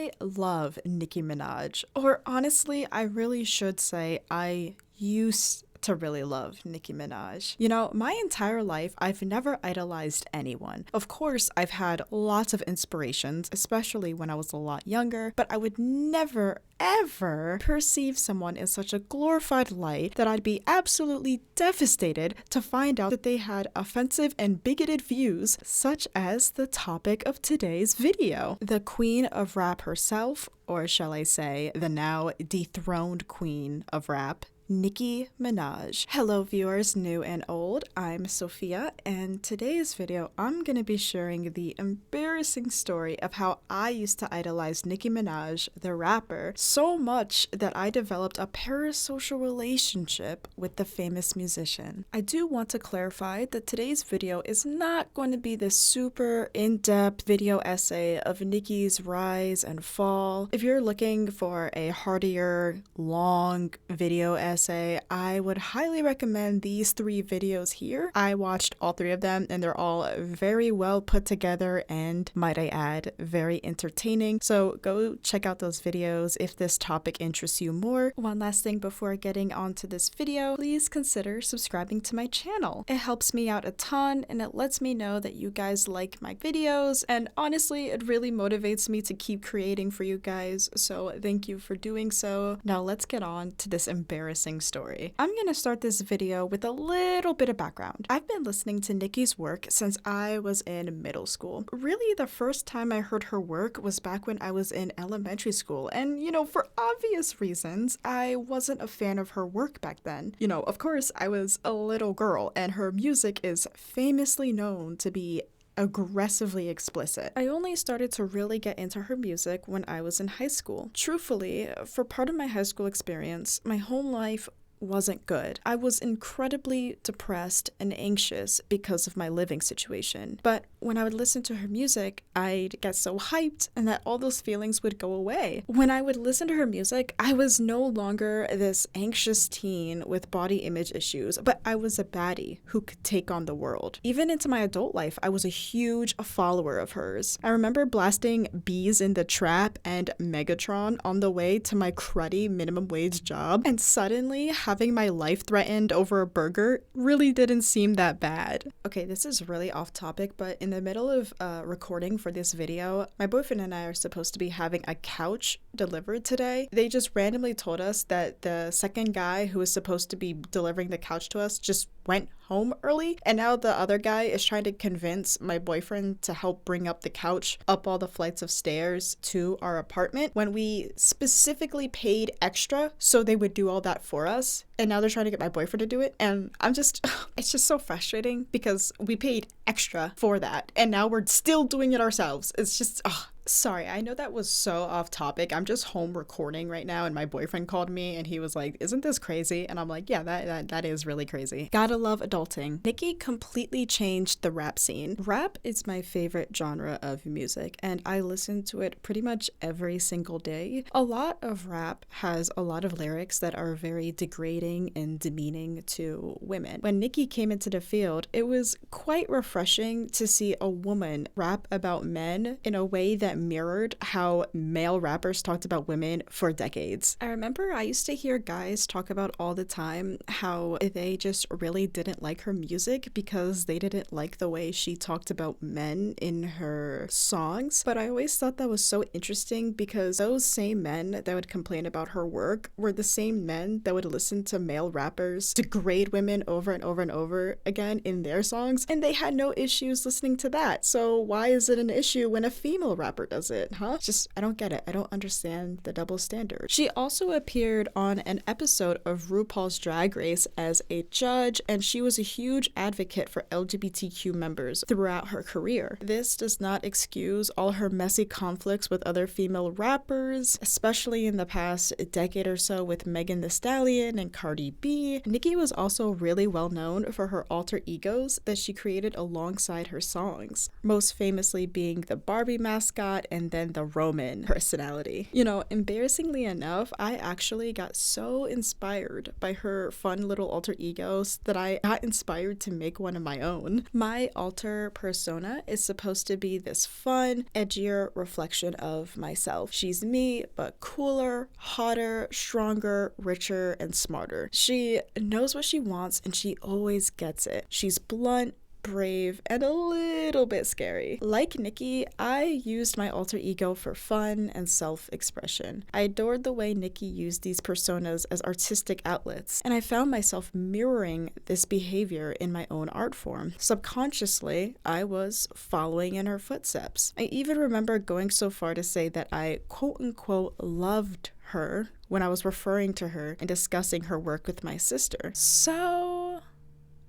I love Nicki Minaj, or honestly, I really should say I used to really love Nicki Minaj. You know, my entire life, I've never idolized anyone. Of course, I've had lots of inspirations, especially when I was a lot younger, but I would never, ever perceive someone in such a glorified light that I'd be absolutely devastated to find out that they had offensive and bigoted views, such as the topic of today's video. The queen of rap herself, or shall I say, the now dethroned queen of rap, Nicki Minaj. Hello viewers, new and old, I'm Sophia, and today's video I'm gonna be sharing the embarrassing story of how I used to idolize Nicki Minaj, the rapper, so much that I developed a parasocial relationship with the famous musician. I do want to clarify that today's video is not going to be this super in-depth video essay of Nicki's rise and fall. If you're looking for a heartier, long video essay, I would highly recommend these 3 videos here. I watched all 3 of them and they're all very well put together and, might I add, very entertaining. So go check out those videos if this topic interests you more. One last thing before getting on to this video, please consider subscribing to my channel. It helps me out a ton and it lets me know that you guys like my videos, and honestly it really motivates me to keep creating for you guys, so thank you for doing so. Now let's get on to this embarrassing story. I'm gonna start this video with a little bit of background. I've been listening to Nicki's work since I was in middle school. Really, the first time I heard her work was back when I was in elementary school, and you know, for obvious reasons, I wasn't a fan of her work back then. You know, of course, I was a little girl, and her music is famously known to be aggressively explicit. I only started to really get into her music when I was in high school. Truthfully, for part of my high school experience, my home life wasn't good. I was incredibly depressed and anxious because of my living situation. But when I would listen to her music, I'd get so hyped and that all those feelings would go away. When I would listen to her music, I was no longer this anxious teen with body image issues, but I was a baddie who could take on the world. Even into my adult life, I was a huge follower of hers. I remember blasting Bees in the Trap and Megatron on the way to my cruddy minimum wage job, and suddenly having my life threatened over a burger really didn't seem that bad. Okay, this is really off topic, but in the middle of recording for this video, my boyfriend and I are supposed to be having a couch delivered today. They just randomly told us that the second guy who was supposed to be delivering the couch to us just went home early, and now the other guy is trying to convince my boyfriend to help bring up the couch up all the flights of stairs to our apartment when we specifically paid extra so they would do all that for us, and now they're trying to get my boyfriend to do it. And I'm just it's just so frustrating because we paid extra for that and now we're still doing it ourselves. It's just sorry, I know that was so off topic. I'm just home recording right now and my boyfriend called me and he was like, "Isn't this crazy?" And I'm like, yeah, that is really crazy. Gotta love adulting. Nicki completely changed the rap scene. Rap is my favorite genre of music and I listen to it pretty much every single day. A lot of rap has a lot of lyrics that are very degrading and demeaning to women. When Nicki came into the field, it was quite refreshing to see a woman rap about men in a way that mirrored how male rappers talked about women for decades. I remember I used to hear guys talk about all the time how they just really didn't like her music because they didn't like the way she talked about men in her songs. But I always thought that was so interesting because those same men that would complain about her work were the same men that would listen to male rappers degrade women over and over and over again in their songs, and they had no issues listening to that. So why is it an issue when a female rapper does it, huh? Just, I don't get it. I don't understand the double standard. She also appeared on an episode of RuPaul's Drag Race as a judge, and she was a huge advocate for LGBTQ members throughout her career. This does not excuse all her messy conflicts with other female rappers, especially in the past decade or so with Megan Thee Stallion and Cardi B. Nicki was also really well known for her alter egos that she created alongside her songs, most famously being the Barbie mascot mascot and then the Roman personality. You know, embarrassingly enough, I actually got so inspired by her fun little alter egos that I got inspired to make one of my own. My alter persona is supposed to be this fun, edgier reflection of myself. She's me, but cooler, hotter, stronger, richer, and smarter. She knows what she wants and she always gets it. She's blunt, brave, and a little bit scary. Like Nicki, I used my alter ego for fun and self-expression. I adored the way Nicki used these personas as artistic outlets, and I found myself mirroring this behavior in my own art form. Subconsciously, I was following in her footsteps. I even remember going so far to say that I quote-unquote loved her when I was referring to her and discussing her work with my sister. So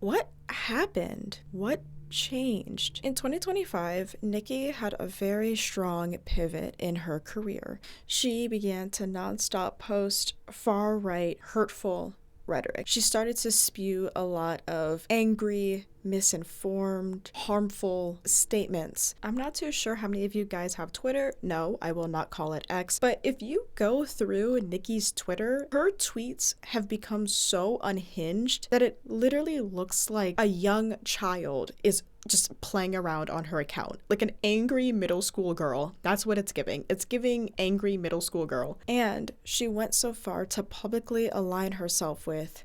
what happened? What changed? In 2025, Nicki had a very strong pivot in her career. She began to nonstop post far-right, hurtful rhetoric. She started to spew a lot of angry, misinformed, harmful statements. I'm not too sure how many of you guys have Twitter. No, I will not call it X. But if you go through Nicki's Twitter, her tweets have become so unhinged that it literally looks like a young child is just playing around on her account. Like an angry middle school girl. That's what it's giving. It's giving angry middle school girl. And she went so far to publicly align herself with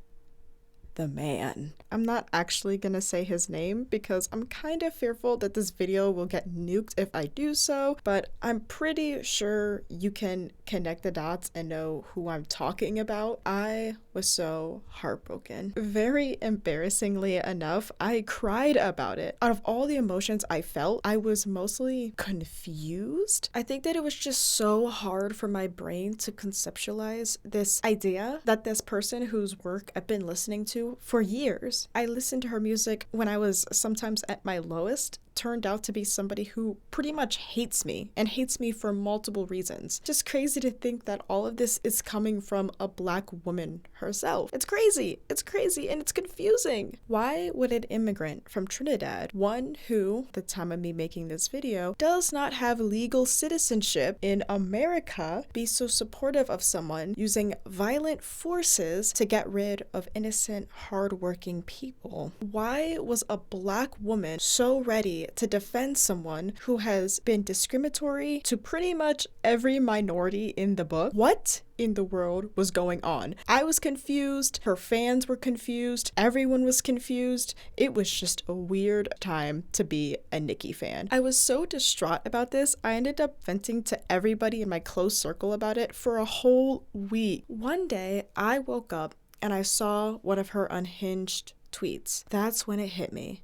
the man. I'm not actually gonna say his name because I'm kind of fearful that this video will get nuked if I do so, but I'm pretty sure you can connect the dots and know who I'm talking about. I was so heartbroken. Very embarrassingly enough, I cried about it. Out of all the emotions I felt, I was mostly confused. I think that it was just so hard for my brain to conceptualize this idea that this person whose work I've been listening to for years. I listened to her music when I was sometimes at my lowest, turned out to be somebody who pretty much hates me and hates me for multiple reasons. Just crazy to think that all of this is coming from a Black woman herself. It's crazy and it's confusing. Why would an immigrant from Trinidad, one who, at the time of me making this video, does not have legal citizenship in America, be so supportive of someone using violent forces to get rid of innocent, hardworking people? Why was a Black woman so ready to defend someone who has been discriminatory to pretty much every minority in the book? What in the world was going on? I was confused, her fans were confused, everyone was confused. It was just a weird time to be a Nicki fan. I was so distraught about this, I ended up venting to everybody in my close circle about it for a whole week. One day, I woke up and I saw one of her unhinged tweets. That's when it hit me.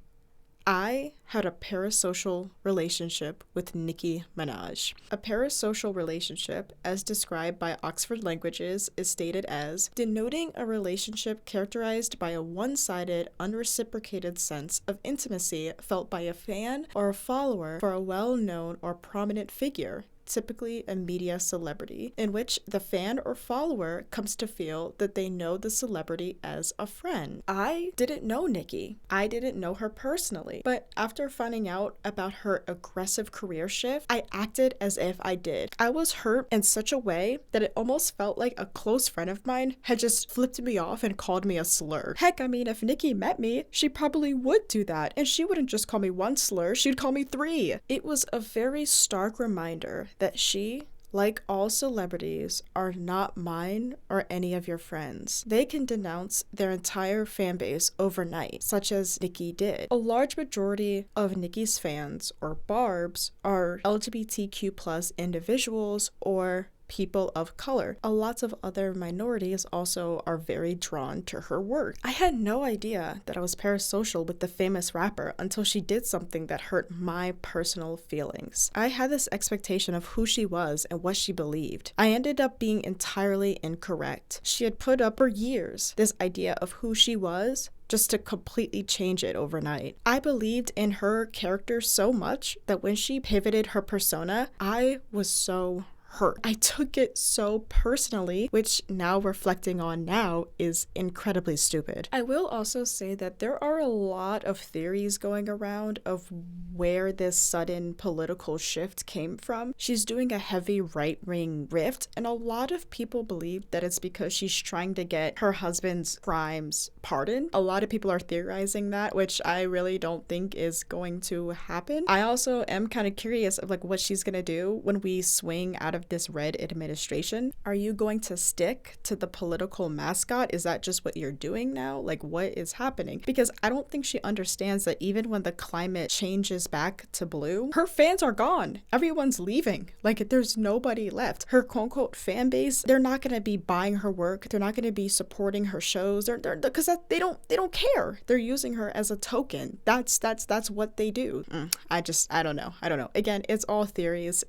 I had a parasocial relationship with Nicki Minaj. A parasocial relationship, as described by Oxford Languages, is stated as denoting a relationship characterized by a one-sided, unreciprocated sense of intimacy felt by a fan or a follower for a well-known or prominent figure, typically a media celebrity, in which the fan or follower comes to feel that they know the celebrity as a friend. I didn't know Nicki. I didn't know her personally, but after finding out about her aggressive career shift, I acted as if I did. I was hurt in such a way that it almost felt like a close friend of mine had just flipped me off and called me a slur. Heck, I mean, if Nicki met me, she probably would do that, and she wouldn't just call me one slur, she'd call me 3. It was a very stark reminder that she, like all celebrities, are not mine or any of your friends. They can denounce their entire fan base overnight, such as Nicki did. A large majority of Nicki's fans, or barbs, are LGBTQ+ individuals or people of color. A lot of other minorities also are very drawn to her work. I had no idea that I was parasocial with the famous rapper until she did something that hurt my personal feelings. I had this expectation of who she was and what she believed. I ended up being entirely incorrect. She had put up for years this idea of who she was just to completely change it overnight. I believed in her character so much that when she pivoted her persona, I was so hurt. I took it so personally, which now reflecting on now is incredibly stupid. I will also say that there are a lot of theories going around of where this sudden political shift came from. She's doing a heavy right-wing rift, and a lot of people believe that it's because she's trying to get her husband's crimes pardoned. A lot of people are theorizing that, which I really don't think is going to happen. I also am kind of curious of like what she's gonna do when we swing out of this red administration. Are you going to stick to the political mascot? Is that just what you're doing now? Like, what is happening? Because I don't think she understands that even when the climate changes back to blue, her fans are gone. Everyone's leaving. Like, there's nobody left. Her quote-unquote fan base, they're not gonna be buying her work. They're not gonna be supporting her shows. They're because they don't care. They're using her as a token. That's what they do. I don't know. Again, it's all theories.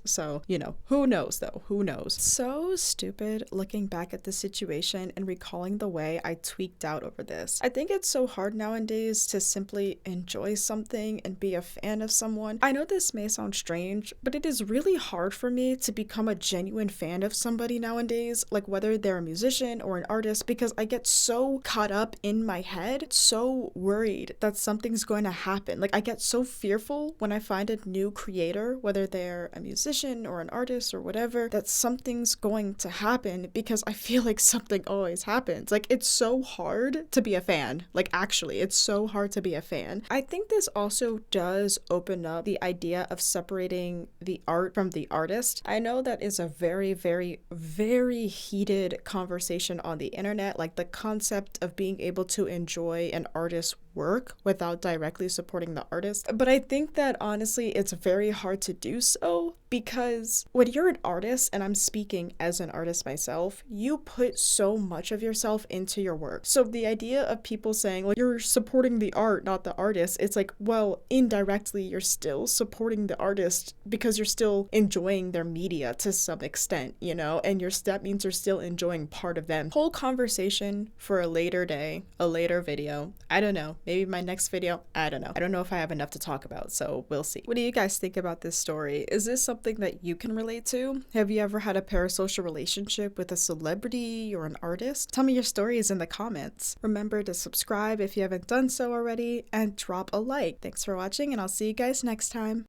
So, who knows though? Who knows? So stupid looking back at the situation and recalling the way I tweaked out over this. I think it's so hard nowadays to simply enjoy something and be a fan of someone. I know this may sound strange, but it is really hard for me to become a genuine fan of somebody nowadays, like whether they're a musician or an artist, because I get so caught up in my head, so worried that something's going to happen. Like, I get so fearful when I find a new creator, whether they're a musician or an artist or whatever, that something's going to happen because I feel like something always happens. Like, it's so hard to be a fan. Like, actually, it's so hard to be a fan. I think this also does open up the idea of separating the art from the artist. I know that is a very, very, very heated conversation on the internet, like the concept of being able to enjoy an artist's work without directly supporting the artist. But I think that honestly, it's very hard to do so because when you're an artist, and I'm speaking as an artist myself, you put so much of yourself into your work. So the idea of people saying, well, you're supporting the art, not the artist, it's like, well, indirectly, you're still supporting the artist because you're still enjoying their media to some extent, and that means you're still enjoying part of them. Whole conversation for a later day, a later video. I don't know. Maybe my next video. I don't know. I don't know if I have enough to talk about, so we'll see. What do you guys think about this story? Is this something that you can relate to? Have you ever had a parasocial relationship with a celebrity or an artist? Tell me your stories in the comments. Remember to subscribe if you haven't done so already, and drop a like. Thanks for watching, and I'll see you guys next time.